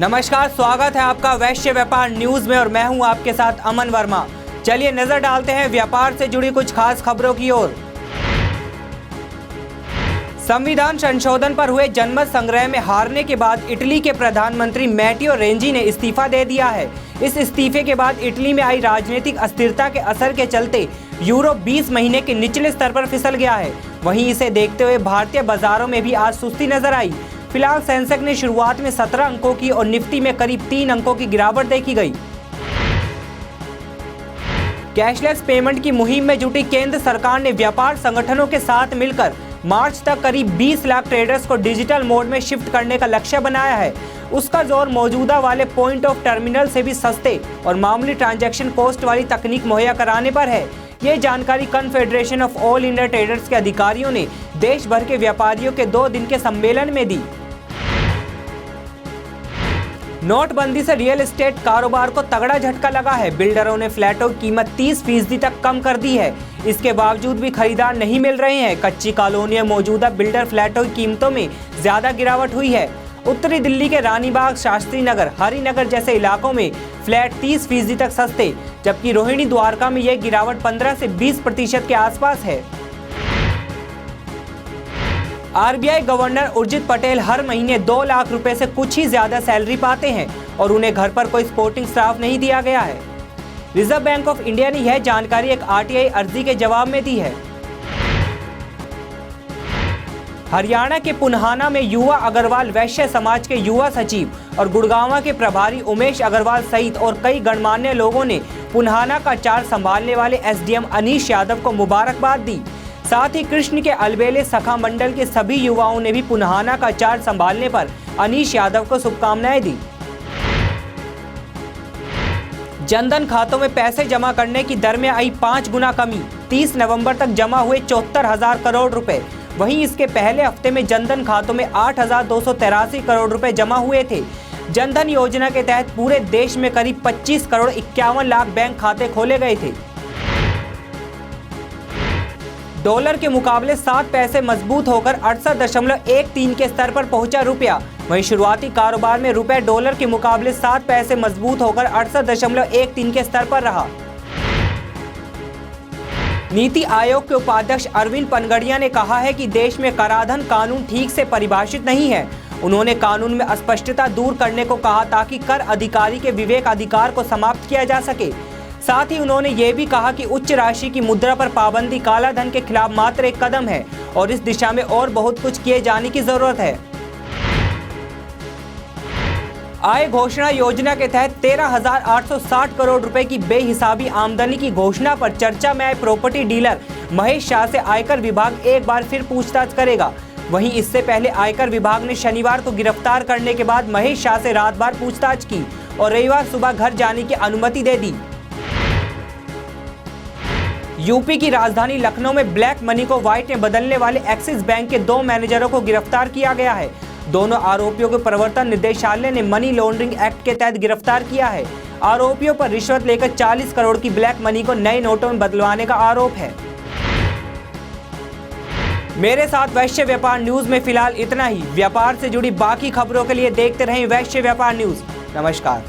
नमस्कार, स्वागत है आपका वैश्य व्यापार न्यूज में और मैं हूं आपके साथ अमन वर्मा। चलिए नजर डालते हैं व्यापार से जुड़ी कुछ खास खबरों की ओर। संविधान संशोधन पर हुए जनमत संग्रह में हारने के बाद इटली के प्रधानमंत्री मैटेओ रेंजी ने इस्तीफा दे दिया है। इस इस्तीफे के बाद इटली में आई राजनीतिक अस्थिरता के असर के चलते यूरो 20 महीने के निचले स्तर पर फिसल गया है। वहीं इसे देखते हुए भारतीय बाजारों में भी आज सुस्ती नजर आई। फिलहाल सेंसेक्स ने शुरुआत में 17 अंकों की और निफ्टी में करीब 3 अंकों की गिरावट देखी गई। कैशलेस पेमेंट की मुहिम में जुटी केंद्र सरकार ने व्यापार संगठनों के साथ मिलकर मार्च तक करीब 20 लाख ट्रेडर्स को डिजिटल मोड में शिफ्ट करने का लक्ष्य बनाया है। उसका जोर मौजूदा वाले पॉइंट ऑफ टर्मिनल से भी सस्ते और मामूली ट्रांजैक्शन कॉस्ट वाली तकनीक मुहैया कराने पर है। ये जानकारी confederation of all India traders के अधिकारियों ने देश भर के व्यापारियों के 2 दिन के सम्मेलन में दी। नोटबंदी से रियल एस्टेट कारोबार को तगड़ा झटका लगा है। बिल्डरों ने फ्लैटों की कीमत 30% तक कम कर दी है। इसके बावजूद भी खरीदार नहीं मिल रहे हैं। कच्ची कॉलोनियों में मौजूदा बिल्डर फ्लैटों की कीमतों में ज्यादा गिरावट हुई है। उत्तरी दिल्ली के रानीबाग, शास्त्री नगर, हरिनगर जैसे इलाकों में फ्लैट 30% तक सस्ते, जबकि रोहिणी द्वारका में यह गिरावट 15 से 20% के आसपास है। आरबीआई गवर्नर उर्जित पटेल हर महीने 2 लाख रुपए से कुछ ही ज्यादा सैलरी पाते हैं और उन्हें घर पर कोई सपोर्टिंग स्टाफ नहीं दिया गया है। रिजर्व बैंक ऑफ इंडिया ने यह जानकारी एक आरटीआई अर्जी के जवाब में दी है। हरियाणा के पुन्हाना में युवा अग्रवाल वैश्य समाज के युवा सचिव और गुड़गांव के प्रभारी उमेश अग्रवाल सहित और कई गणमान्य लोगों ने पुन्हाना का चार्ज संभालने वाले एसडीएम अनीश यादव को मुबारकबाद दी। साथ ही कृष्ण के अलबेले सखा मंडल के सभी युवाओं ने भी पुन्हाना का चार्ज संभालने पर अनीश यादव को शुभकामनाएं दी। जनधन खातों में पैसे जमा करने की दर में आई 5 गुना कमी। 30 नवंबर तक जमा हुए 74,000 करोड़ रुपए। वहीं इसके पहले हफ्ते में जनधन खातों में 8,283 करोड़ रुपए जमा हुए थे। जनधन योजना के तहत पूरे देश में करीब 25 करोड़ 51 लाख बैंक खाते खोले गए थे। डॉलर के मुकाबले 7 पैसे मजबूत होकर 68.13 के स्तर पर पहुंचा रुपया। वहीं शुरुआती कारोबार में रुपए डॉलर के मुकाबले 7 पैसे मजबूत होकर 68.13 के स्तर पर रहा। नीति आयोग के उपाध्यक्ष अरविंद पनगड़िया ने कहा है कि देश में कराधान कानून ठीक से परिभाषित नहीं है। उन्होंने कानून में अस्पष्टता दूर करने को कहा ताकि कर अधिकारी के विवेक अधिकार को समाप्त किया जा सके। साथ ही उन्होंने ये भी कहा कि उच्च राशि की मुद्रा पर पाबंदी काला धन के खिलाफ मात्र एक कदम है और इस दिशा में और बहुत कुछ किए जाने की जरूरत है। आय घोषणा योजना के तहत 13,860 करोड़ रुपए की बेहिसाबी आमदनी की घोषणा पर चर्चा में आए प्रॉपर्टी डीलर महेश शाह से आयकर विभाग एक बार फिर पूछताछ करेगा। वहीं इससे पहले आयकर विभाग ने शनिवार को गिरफ्तार करने के बाद महेश शाह से रात भर पूछताछ की और रविवार सुबह घर जाने की अनुमति दे दी। यूपी की राजधानी लखनऊ में ब्लैक मनी को व्हाइट में बदलने वाले एक्सिस बैंक के 2 मैनेजरों को गिरफ्तार किया गया है। दोनों आरोपियों को प्रवर्तन निदेशालय ने मनी लॉन्ड्रिंग एक्ट के तहत गिरफ्तार किया है। आरोपियों पर रिश्वत लेकर 40 करोड़ की ब्लैक मनी को नए नोटों में बदलवाने का आरोप है। मेरे साथ वैश्य व्यापार न्यूज में फिलहाल इतना ही। व्यापार से जुड़ी बाकी खबरों के लिए देखते रहें वैश्य व्यापार न्यूज। नमस्कार।